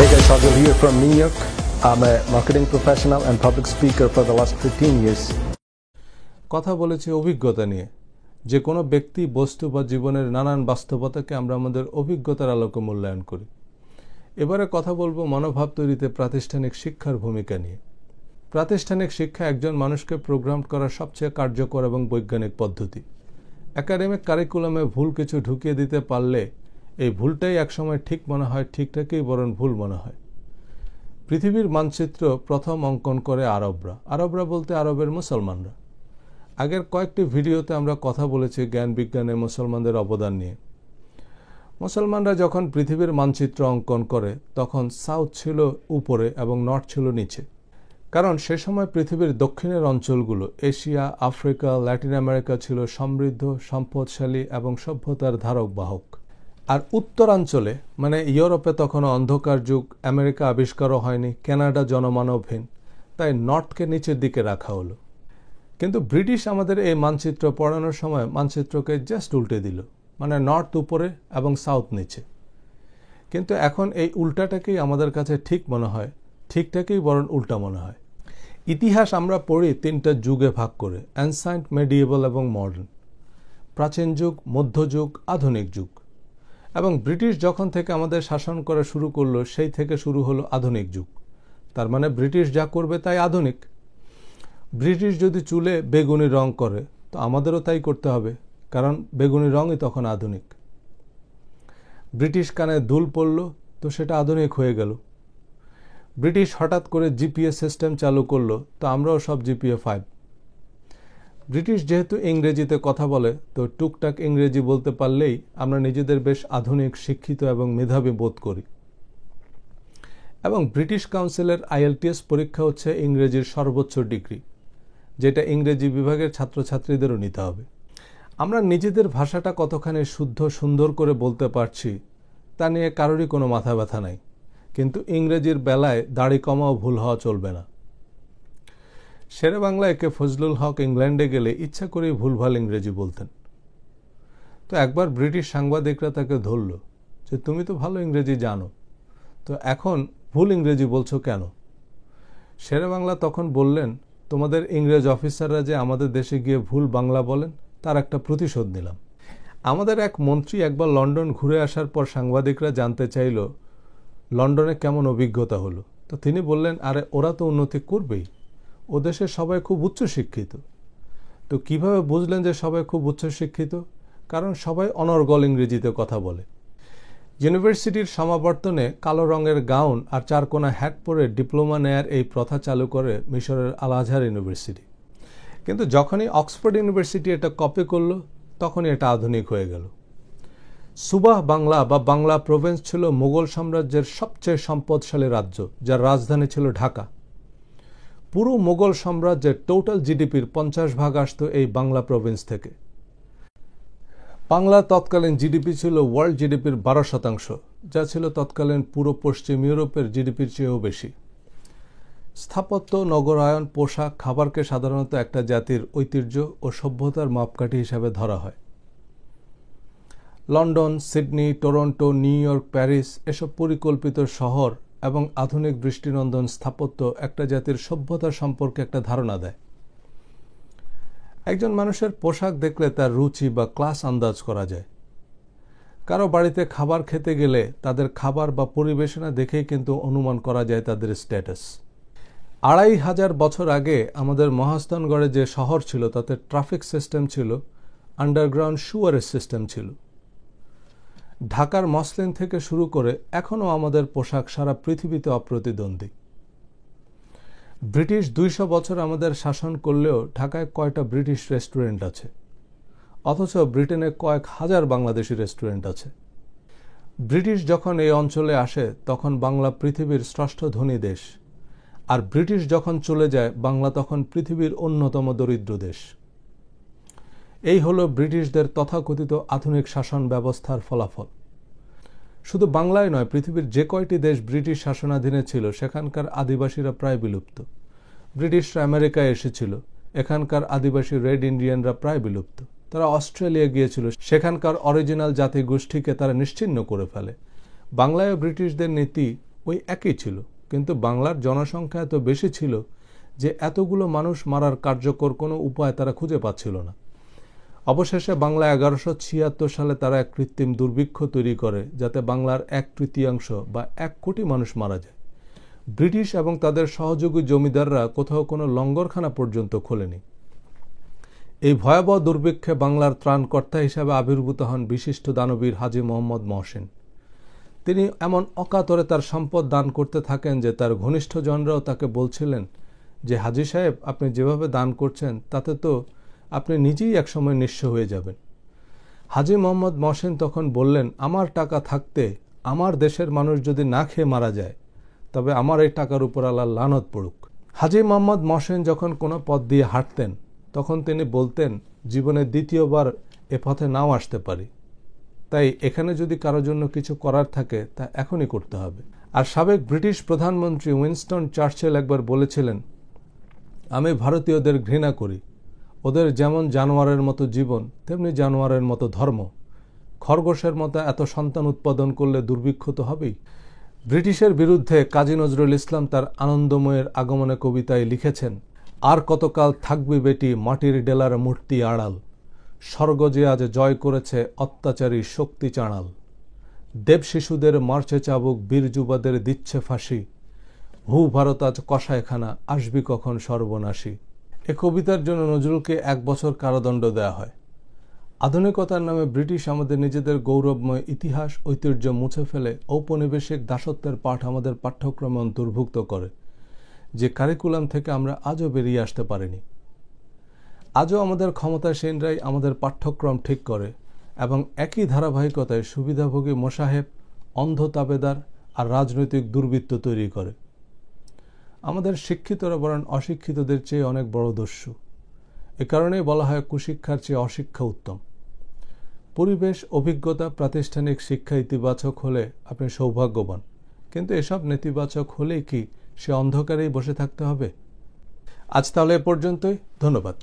Hey guys, Sajal here from New York. I'm a marketing professional and public speaker for the last 15 years. কথা বলেছি অভিজ্ঞতা নিয়ে যে কোনো ব্যক্তি বস্তু বা জীবনের নানান বাস্তবতাকে আমরা আমাদের অভিজ্ঞতার আলোকে মূল্যায়ন করি। এবারে কথা বলবো মনোভাব তৈরিতে প্রাতিষ্ঠানিক শিক্ষার ভূমিকা নিয়ে। প্রাতিষ্ঠানিক শিক্ষা একজন মানুষকে প্রোগ্রাম করার সবচেয়ে কার্যকর এবং বৈজ্ঞানিক পদ্ধতি। একাডেমিক কারিকুলামে ভুল কিছু ঢুকিয়ে দিতে পারলে এই ভুলটাই একসময় ঠিক মনে হয়, ঠিকটাকেই বরং ভুল মনে হয়। পৃথিবীর মানচিত্র প্রথম অঙ্কন করে আরবরা বলতে আরবের মুসলমানরা। আগের কয়েকটি ভিডিওতে আমরা কথা বলেছি জ্ঞান বিজ্ঞানে মুসলমানদের অবদান নিয়ে। মুসলমানরা যখন পৃথিবীর মানচিত্র অঙ্কন করে তখন সাউথ ছিল উপরে এবং নর্থ ছিল নিচে, কারণ সে সময় পৃথিবীর দক্ষিণের অঞ্চলগুলো এশিয়া, আফ্রিকা, ল্যাটিন আমেরিকা ছিল সমৃদ্ধ, সম্পদশালী এবং সভ্যতার ধারক বাহক। আর উত্তরাঞ্চলে মানে ইউরোপে তখনও অন্ধকার যুগ, আমেরিকা আবিষ্কারও হয়নি, কানাডা জনমানবহীন, তাই নর্থকে নিচের দিকে রাখা হলো। কিন্তু ব্রিটিশ আমাদের এই মানচিত্র পড়ানোর সময় মানচিত্রকে জাস্ট উল্টে দিল, মানে নর্থ উপরে এবং সাউথ নিচে। কিন্তু এখন এই উল্টাটাকেই আমাদের কাছে ঠিক মনে হয়, ঠিকটাকেই বরং উল্টা মনে হয়। ইতিহাস আমরা পড়ি তিনটা যুগে ভাগ করে, অ্যানসায়েন্ট, মেডিয়েবল এবং মডার্ন। প্রাচীন যুগ, মধ্যযুগ, আধুনিক যুগ। এবং ব্রিটিশ যখন থেকে আমাদের শাসন করা শুরু করলো সেই থেকে শুরু হলো আধুনিক যুগ। তার মানে ব্রিটিশ যা করবে তাই আধুনিক। ব্রিটিশ যদি চুলে বেগুনি রং করে তো আমাদেরও তাই করতে হবে, কারণ বেগুনি রঙই তখন আধুনিক। ব্রিটিশ কানে দুল পড়ল তো সেটা আধুনিক হয়ে গেল। ব্রিটিশ হঠাৎ করে জিপিএ সিস্টেম চালু করলো তো আমরাও সব জিপিএ 5। ব্রিটিশ যেহেতু ইংরেজিতে কথা বলে তো টুকটাক ইংরেজি বলতে পারলেই আমরা নিজেদের বেশ আধুনিক, শিক্ষিত এবং মেধাবী বোধ করি। এবং ব্রিটিশ কাউন্সিলের IELTS পরীক্ষা হচ্ছে ইংরেজির সর্বোচ্চ ডিগ্রি, যেটা ইংরেজি বিভাগের ছাত্রছাত্রীদেরও নিতে হবে। আমরা নিজেদের ভাষাটা কতখানি শুদ্ধ সুন্দর করে বলতে পারছি তা নিয়ে কারোরই কোনো মাথা ব্যথা নাই, কিন্তু ইংরেজির বেলায় দাড়ি কমাও ভুল হওয়া চলবে না। শেরে বাংলায় কে ফজলুল হক ইংল্যান্ডে গেলে ইচ্ছা করেই ভুলভাল ইংরেজি বলতেন। তো একবার ব্রিটিশ সাংবাদিকরা তাকে ধরল যে তুমি তো ভালো ইংরেজি জানো, তো এখন ভুল ইংরেজি বলছো কেন? শেরে বাংলা তখন বললেন, তোমাদের ইংরেজ অফিসাররা যে আমাদের দেশে গিয়ে ভুল বাংলা বলেন তার একটা প্রতিশোধ নিলাম। আমাদের এক মন্ত্রী একবার লন্ডন ঘুরে আসার পর সাংবাদিকরা জানতে চাইল লন্ডনে কেমন অভিজ্ঞতা হলো। তো তিনি বললেন, আরে ওরা তো উন্নতি করবেই, ও দেশের সবাই খুব উচ্চশিক্ষিত। তো কিভাবে বুঝলেন যে সবাই খুব উচ্চশিক্ষিত? কারণ সবাই অনর্গল ইংরেজিতে কথা বলে। ইউনিভার্সিটির সমাবর্তনে কালো রঙের গাউন আর চারকোনা হ্যাট পরে ডিপ্লোমা নেয়ার এই প্রথা চালু করে মিশরের আল আজহার ইউনিভার্সিটি। কিন্তু যখনই অক্সফোর্ড ইউনিভার্সিটি এটা কপি করলো তখনই এটা আধুনিক হয়ে গেল। সুবাহ বাংলা বা বাংলা প্রভিন্স ছিল মুঘল সাম্রাজ্যের সবচেয়ে সম্পদশালী রাজ্য, যার রাজধানী ছিল ঢাকা। পুরো মুঘল সাম্রাজ্যের টোটাল জিডিপির 50% আসত এই বাংলা প্রভিন্স থেকে। বাংলার তৎকালীন জিডিপি ছিল ওয়ার্ল্ড জিডিপির 12%, যা ছিল তৎকালীন পুরো পশ্চিম ইউরোপের জিডিপির চেয়েও বেশি। স্থাপত্য, নগরায়ন, পোশাক, খাবারকে সাধারণত একটা জাতির ঐতিহ্য ও সভ্যতার মাপকাঠি হিসাবে ধরা হয়। London, Sydney, Toronto, new York, Paris এসব পরিকল্পিত শহর এবং আধুনিক দৃষ্টিনন্দন স্থাপত্য একটা জাতির সভ্যতা সম্পর্কে একটা ধারণা দেয়। একজন মানুষের পোশাক দেখলে তার রুচি বা ক্লাস আন্দাজ করা যায়। কারো বাড়িতে খাবার খেতে গেলে তাদের খাবার বা পরিবেশনা দেখেই কিন্তু অনুমান করা যায় তাদের স্ট্যাটাস। 2500 বছর আগে আমাদের মহাস্থানগড়ে যে শহর ছিল তাতে ট্রাফিক সিস্টেম ছিল, আন্ডারগ্রাউন্ড সুয়ারের সিস্টেম ছিল। ঢাকার মসলিন থেকে শুরু করে এখনও আমাদের পোশাক সারা পৃথিবীতে অপ্রতিদ্বন্দ্বী। ব্রিটিশ 200 বছর আমাদের শাসন করলেও ঢাকায় কয়টা ব্রিটিশ রেস্টুরেন্ট আছে, অথচ ব্রিটেনে কয়েক হাজার বাংলাদেশি রেস্টুরেন্ট আছে। ব্রিটিশ যখন এই অঞ্চলে আসে তখন বাংলা পৃথিবীর ষষ্ঠ ধনী দেশ, আর ব্রিটিশ যখন চলে যায় বাংলা তখন পৃথিবীর অন্যতম দরিদ্র দেশ। এই হলো ব্রিটিশদের তথাকথিত আধুনিক শাসন ব্যবস্থার ফলাফল। শুধু বাংলায় নয়, পৃথিবীর যে কয়টি দেশ ব্রিটিশ শাসনাধীনে ছিল সেখানকার আদিবাসীরা প্রায় বিলুপ্ত। ব্রিটিশরা আমেরিকায় এসেছিল, এখানকার আদিবাসী রেড ইন্ডিয়ানরা প্রায় বিলুপ্ত। তারা অস্ট্রেলিয়া গিয়েছিল, সেখানকার অরিজিনাল জাতিগোষ্ঠীকে তারা নিশ্চিহ্ন করে ফেলে। বাংলায় ব্রিটিশদের নীতি ওই একই ছিল, কিন্তু বাংলার জনসংখ্যা এত বেশি ছিল যে এতগুলো মানুষ মারার কার্যকর কোনো উপায় তারা খুঁজে পাচ্ছিল না। অবশেষে বাংলা 1176 সালে তারা এক কৃত্রিম দুর্ভিক্ষ তৈরি করে, যাতে বাংলার 1/3 বা 1 কোটি মানুষ মারা যায়। ব্রিটিশ এবং তাদের সহযোগী জমিদাররা কোথাও কোনো লঙ্গরখানা পর্যন্ত খোলেনি। এই ভয়াবহ দুর্ভিক্ষে বাংলার ত্রাণকর্তা হিসাবে আবির্ভূত হন বিশিষ্ট দানবীর হাজী মোহাম্মদ মহসিন। তিনি এমন অকাতরে তার সম্পদ দান করতে থাকেন যে তার ঘনিষ্ঠজনরাও তাকে বলছিলেন যে, হাজী সাহেব, আপনি যেভাবে দান করছেন তাতে তো আপনি নিজেই একসময় নিঃস্ব হয়ে যাবেন। হাজী মোহাম্মদ মহসিন তখন বললেন, আমার টাকা থাকতে আমার দেশের মানুষ যদি না খেয়ে মারা যায়, তবে আমার এই টাকার উপর আল্লাহর লানত পড়ুক। হাজী মোহাম্মদ মহসিন যখন কোনো পথ দিয়ে হাঁটতেন, তখন তিনি বলতেন, জীবনে দ্বিতীয়বার এ পথে নাও আসতে পারি, তাই এখানে যদি কারো জন্য কিছু করার থাকে তা এখনই করতে হবে। আর সাবেক ব্রিটিশ প্রধানমন্ত্রী উইনস্টন চার্চিল একবার বলেছিলেন, আমি ভারতীয়দের ঘৃণা করি, ওদের যেমন জানোয়ারের মতো জীবন তেমনি জানোয়ারের মতো ধর্ম। খরগোশের মতো এত সন্তান উৎপাদন করলে দুর্ভিক্ষ তো হবেই। ব্রিটিশের বিরুদ্ধে কাজী নজরুল ইসলাম তার আনন্দময়ের আগমনে কবিতায় লিখেছেন, আর কতকাল থাকবি বেটি মাটির ডেলার মূর্তি আড়াল, স্বর্গ যে আজ জয় করেছে অত্যাচারী শক্তি চাঁড়াল, দেব শিশুদের মারছে চাবুক, বীর যুবাদের দিচ্ছে ফাঁসি, ভূ ভারত আজ কসাইখানা, আসবি কখন সর্বনাশী। এ কবিতার জন্য নজরুলকে 1 বছর কারাদণ্ড দেওয়া হয়। আধুনিকতার নামে ব্রিটিশ আমাদের নিজেদের গৌরবময় ইতিহাস ঐতিহ্য মুছে ফেলে ঔপনিবেশিক দাসত্বের পাঠ আমাদের পাঠ্যক্রমে অন্তর্ভুক্ত করে, যে কারিকুলাম থেকে আমরা আজও বেরিয়ে আসতে পারিনি। আজও আমাদের ক্ষমতাসীনরাই আমাদের পাঠ্যক্রম ঠিক করে এবং একই ধারাবাহিকতায় সুবিধাভোগী মোসাহেব, অন্ধ তাবেদার আর রাজনৈতিক দুর্বৃত্ত তৈরি করে। আমাদের শিক্ষিতরা বরং অশিক্ষিতদের চেয়ে অনেক বড় দস্যু। এ কারণেই বলা হয় কুশিক্ষার চেয়ে অশিক্ষা উত্তম। পরিবেশ, অভিজ্ঞতা, প্রাতিষ্ঠানিক শিক্ষা ইতিবাচক হলে আপনি সৌভাগ্যবান, কিন্তু এসব নেতিবাচক হলেই কি সে অন্ধকারেই বসে থাকতে হবে? আজ তাহলে এ পর্যন্তই। ধন্যবাদ।